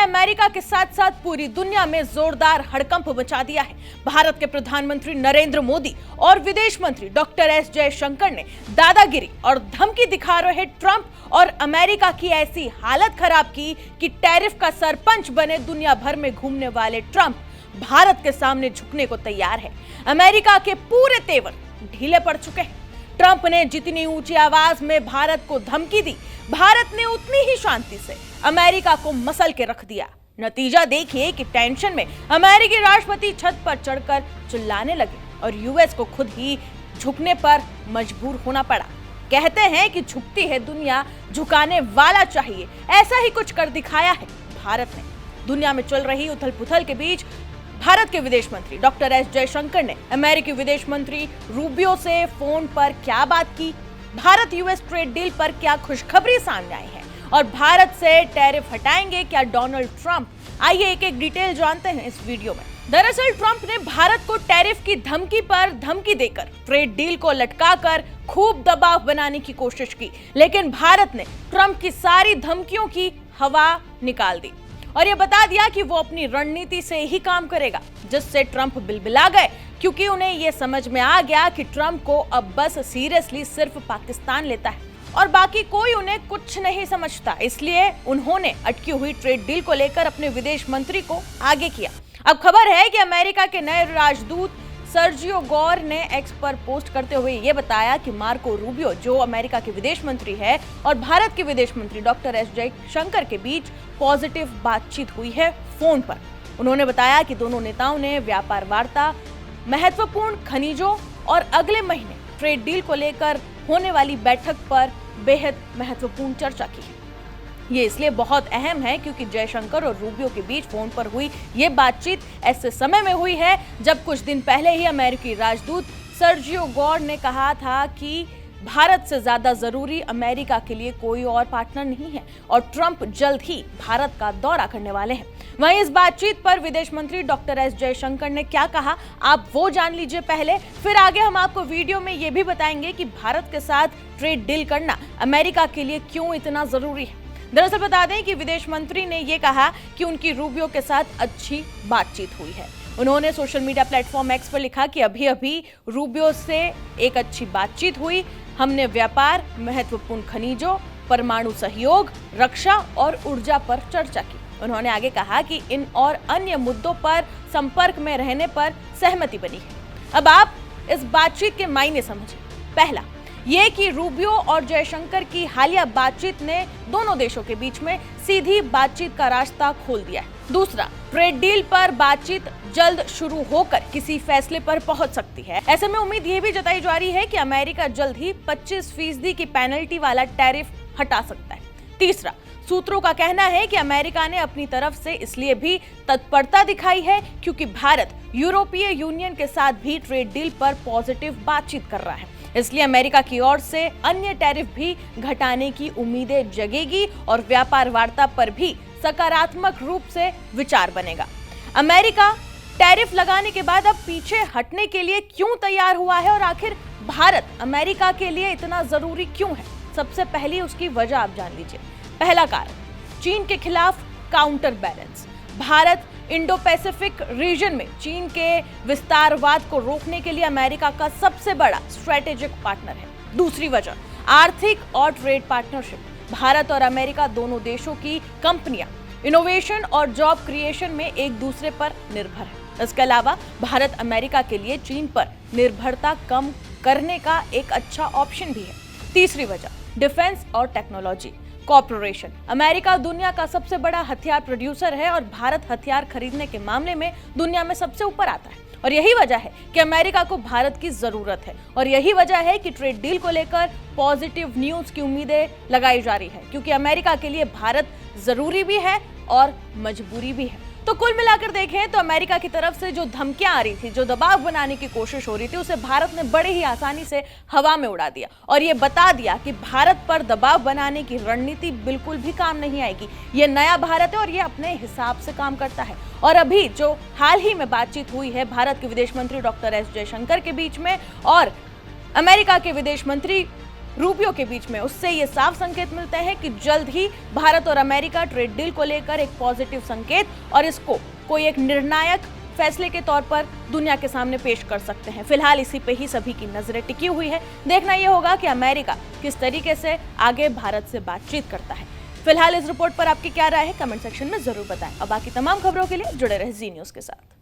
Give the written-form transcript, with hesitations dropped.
America के साथ साथ पूरी दुनिया में जोरदार हड़कंप मचा दिया है। भारत के प्रधानमंत्री नरेंद्र मोदी और विदेश मंत्री डॉक्टर एस जयशंकर ने दादागिरी और धमकी दिखा रहे ट्रंप और अमेरिका की ऐसी हालत खराब की कि टैरिफ का सरपंच बने दुनिया भर में घूमने वाले ट्रंप भारत के सामने झुकने को तैयार है। अमेरिका के पूरे तेवर ढीले पड़ चुके हैं। ट्रंप ने जितनी ऊंची आवाज में भारत को धमकी दी, भारत ने उतनी ही शांति से अमेरिका को मसल के रख दिया। नतीजा देखिए कि टेंशन में अमेरिकी राष्ट्रपति छत पर चढ़कर चिल्लाने लगे और यूएस को खुद ही झुकने पर मजबूर होना पड़ा। कहते हैं कि झुकती है दुनिया, झुकाने वाला चाहिए। ऐसा ही कुछ कर दिखाया है भारत ने। दुनिया में चल रही उथल-पुथल के बीच भारत के विदेश मंत्री डॉक्टर एस जयशंकर ने अमेरिकी विदेश मंत्री रूबियो से फोन पर क्या बात की, भारत यूएस ट्रेड डील पर क्या खुशखबरी सामने आई है और भारत से टैरिफ हटाएंगे क्या डोनाल्ड ट्रंप। आइए एक एक डिटेल जानते हैं इस वीडियो में। दरअसल ट्रंप ने भारत को टैरिफ की धमकी पर धमकी देकर ट्रेड डील को लटकाकर खूब दबाव बनाने की कोशिश की, लेकिन भारत ने ट्रंप की सारी धमकियों की हवा निकाल दी और ये बता दिया कि वो अपनी रणनीति से ही काम करेगा, जिससे ट्रंप बिलबिला गए क्योंकि उन्हें ये समझ में आ गया कि ट्रंप को अब बस सीरियसली सिर्फ पाकिस्तान लेता है और बाकी कोई उन्हें कुछ नहीं समझता। इसलिए उन्होंने अटकी हुई ट्रेड डील को लेकर अपने विदेश मंत्री को आगे किया। अब खबर है कि अमेरिका के नए राजदूत सर्जियो गौर ने एक्स पर पोस्ट करते हुए ये बताया कि मार्को रूबियो, जो अमेरिका के विदेश मंत्री है, और भारत के विदेश मंत्री डॉक्टर एस जयशंकर के बीच पॉजिटिव बातचीत हुई है फोन पर। उन्होंने बताया कि दोनों नेताओं ने व्यापार वार्ता, महत्वपूर्ण खनिजों और अगले महीने ट्रेड डील को लेकर होने वाली बैठक पर बेहद महत्वपूर्ण चर्चा की है। ये इसलिए बहुत अहम है क्योंकि जयशंकर और रूबियो के बीच फोन पर हुई ये बातचीत ऐसे समय में हुई है जब कुछ दिन पहले ही अमेरिकी राजदूत सर्जियो गौर ने कहा था कि भारत से ज्यादा जरूरी अमेरिका के लिए कोई और पार्टनर नहीं है और ट्रंप जल्द ही भारत का दौरा करने वाले हैं। वहीं इस बातचीत पर विदेश मंत्री डॉक्टर एस जयशंकर ने क्या कहा, आप वो जान लीजिए पहले, फिर आगे हम आपको वीडियो में ये भी बताएंगे कि भारत के साथ ट्रेड डील करना अमेरिका के लिए क्यों इतना जरूरी है। दरअसल बता दें कि विदेश मंत्री ने ये कहा कि उनकी रूबियो के साथ अच्छी बातचीत हुई है। उन्होंने सोशल मीडिया प्लेटफॉर्म एक्स पर लिखा कि अभी अभी रूबियो से एक अच्छी बातचीत हुई। हमने व्यापार, महत्वपूर्ण खनिजों, परमाणु सहयोग, रक्षा और ऊर्जा पर चर्चा की। उन्होंने आगे कहा कि इन और अन्य मुद्दों पर संपर्क में रहने पर सहमति बनी है। अब आप इस बातचीत के मायने समझें। पहला, ये कि रूबियो और जयशंकर की हालिया बातचीत ने दोनों देशों के बीच में सीधी बातचीत का रास्ता खोल दिया है। दूसरा, ट्रेड डील पर बातचीत जल्द शुरू होकर किसी फैसले पर पहुंच सकती है। ऐसे में उम्मीद ये भी जताई जा रही है कि अमेरिका जल्द ही 25% की पेनल्टी वाला टैरिफ हटा सकता है। तीसरा, सूत्रों का कहना है कि अमेरिका ने अपनी तरफ से इसलिए भी तत्परता दिखाई है क्योंकि भारत यूरोपीय यूनियन के साथ भी ट्रेड डील पर पॉजिटिव बातचीत कर रहा है। इसलिए अमेरिका की ओर से अन्य टैरिफ भी घटाने की उम्मीदें जगेगी और व्यापार वार्ता पर भी सकारात्मक रूप से विचार बनेगा। अमेरिका टैरिफ लगाने के बाद अब पीछे हटने के लिए क्यों तैयार हुआ है और आखिर भारत अमेरिका के लिए इतना जरूरी क्यों है? सबसे पहली उसकी वजह आप जान लीजिए। पहला कारण, चीन के खिलाफ counter balance. Bharat Indo Pacific region में चीन के विस्तारवाद को रोकने के लिए अमेरिका का सबसे बड़ा स्ट्रेटेजिक पार्टनर है। दूसरी वजह, आर्थिक और ट्रेड पार्टनरशिप। भारत और अमेरिका दोनों देशों की कंपनियां इनोवेशन और जॉब क्रिएशन में एक दूसरे पर निर्भर है। इसके अलावा भारत अमेरिका के लिए चीन पर निर्भरता कम करने का एक अच्छा ऑप्शन भी है। तीसरी वजह, डिफेंस और टेक्नोलॉजी कॉर्पोरेशन। अमेरिका दुनिया का सबसे बड़ा हथियार प्रोड्यूसर है और भारत हथियार खरीदने के मामले में दुनिया में सबसे ऊपर आता है और यही वजह है कि अमेरिका को भारत की जरूरत है और यही वजह है कि ट्रेड डील को लेकर पॉजिटिव न्यूज की उम्मीदें लगाई जा रही है क्योंकि अमेरिका के लिए भारत जरूरी भी है और मजबूरी भी है। तो कुल मिलाकर देखें तो अमेरिका की तरफ से जो धमकियां आ रही थी, जो दबाव बनाने की कोशिश हो रही थी, उसे भारत ने बड़े ही आसानी से हवा में उड़ा दिया और ये बता दिया कि भारत पर दबाव बनाने की रणनीति बिल्कुल भी काम नहीं आएगी। ये नया भारत है और ये अपने हिसाब से काम करता है। और अभी जो हाल ही में बातचीत हुई है भारत के विदेश मंत्री डॉक्टर एस जयशंकर के बीच में और अमेरिका के विदेश मंत्री रूबियो के बीच में, उससे ये साफ संकेत मिलते हैं कि जल्द ही भारत और अमेरिका ट्रेड डील को लेकर एक पॉजिटिव संकेत और इसको कोई एक निर्णायक फैसले के तौर पर दुनिया के सामने पेश कर सकते हैं। फिलहाल इसी पे ही सभी की नजरें टिकी हुई है। देखना यह होगा कि अमेरिका किस तरीके से आगे भारत से बातचीत करता है। फिलहाल इस रिपोर्ट पर आपकी क्या राय है, कमेंट सेक्शन में जरूर बताएं और बाकी तमाम खबरों के लिए जुड़े रहे जी न्यूज़ के साथ।